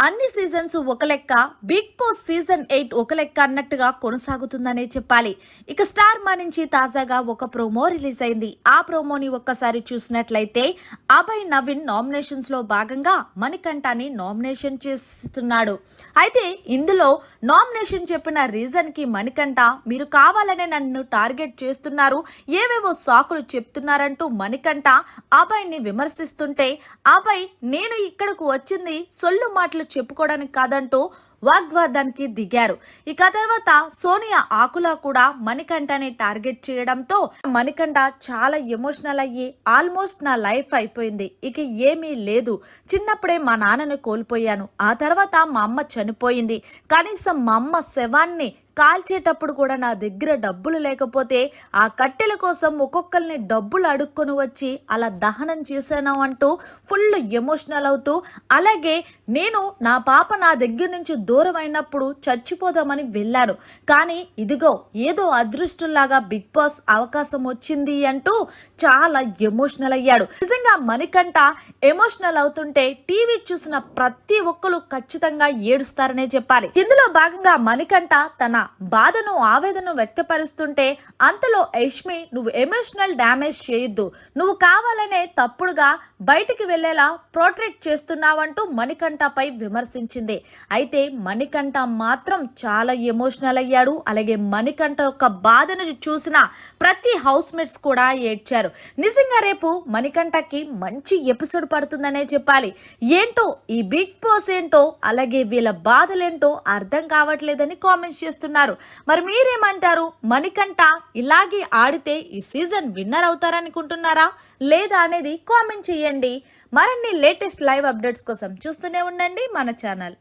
అన్ని సీజన్స్ ఒక లెక్క, బిగ్ బాస్ సీజన్ 8 ఒక లెక్క అన్నట్టుగా కొనసాగుతుందనే చెప్పాలి. ఇక స్టార్ మా నుంచి తాజాగా ఒక ప్రోమో రిలీజ్ అయింది. ఆ ప్రోమోని ఒక్కసారి చూసినట్లయితే అభయ్ నవీన్ నామినేషన్స్ లో భాగంగా మణికంఠని నామినేషన్ చేస్తున్నాడు. అయితే ఇందులో నామినేషన్ చెప్పిన రీజన్ కి మణికంఠ మీరు కావాలనే నన్ను టార్గెట్ చేస్తున్నారు, ఏవేవో సాకులు చెప్తున్నారంటూ మణికంఠ అభయ్ ని విమర్శిస్తుంటే అభయ్ నేను ఇక్కడకు వచ్చింది సొల్లు మాటలు చెప్పుకోవడానికి కాదంటూ వాగ్వాదానికి దిగారు. ఇక తర్వాత సోనియా ఆకులా కూడా మణికంఠని టార్గెట్ చేయడంతో మణికంఠ చాలా ఎమోషనల్ అయ్యి ఆల్మోస్ట్ నా లైఫ్ అయిపోయింది, ఇక ఏమీ లేదు, చిన్నప్పుడే మా నాన్నని కోల్పోయాను, ఆ తర్వాత మా అమ్మ చనిపోయింది, కనీసం మా అమ్మ శవాన్ని కాల్చేటప్పుడు కూడా నా దగ్గర డబ్బులు లేకపోతే ఆ కట్టెల కోసం ఒక్కొక్కరిని డబ్బులు అడుక్కొని వచ్చి అలా దహనం చేశాను అంటూ ఫుల్ ఎమోషనల్ అవుతూ, అలాగే నేను నా పాప నా దగ్గర నుంచి దూరం అయినప్పుడు చచ్చిపోదామని వెళ్ళాను, కానీ ఇదిగో ఏదో అదృష్టంలాగా బిగ్ బాస్ అవకాశం వచ్చింది అంటూ చాలా ఎమోషనల్ అయ్యాడు. నిజంగా మణికంఠ ఎమోషనల్ అవుతుంటే టీవీ చూసిన ప్రతి ఒక్కరు ఖచ్చితంగా ఏడుస్తారనే చెప్పాలి. ఇందులో భాగంగా మణికంఠ తన బాధను ఆవేదనను వ్యక్తపరుస్తుంటే అంతలో యష్మి నువ్వు ఎమోషనల్ డ్యామేజ్ చేయొద్దు, నువ్వు కావాలనే తప్పుడుగా బయటికి వెళ్లేలా ప్రొటెక్ట్ చేస్తున్నావంటూ మణికంఠపై విమర్శించింది. అయితే మణికంఠ మాత్రం చాలా ఎమోషనల్ అయ్యాడు. అలాగే మణికంఠ యొక్క బాధను చూసిన ప్రతి హౌస్ మేట్స్ కూడా ఏడ్చారు. నిజంగా రేపు మణికంఠకి మంచి ఎపిసోడ్ పడుతుందనే చెప్పాలి. ఏంటో ఈ బిగ్ బాస్ ఏంటో అలాగే వీళ్ళ బాధలేంటో అర్థం కావట్లేదని కామెంట్స్ చేస్తున్నారు. మరి మీరేమంటారు? మణికంఠ ఇలాగే ఆడితే ఈ సీజన్ విన్నర్ అవుతారనుకుంటున్నారా లేదా అనేది కామెంట్ చేయండి. మరిన్ని లేటెస్ట్ లైవ్ అప్డేట్స్ కోసం చూస్తూనే ఉండండి మన ఛానల్.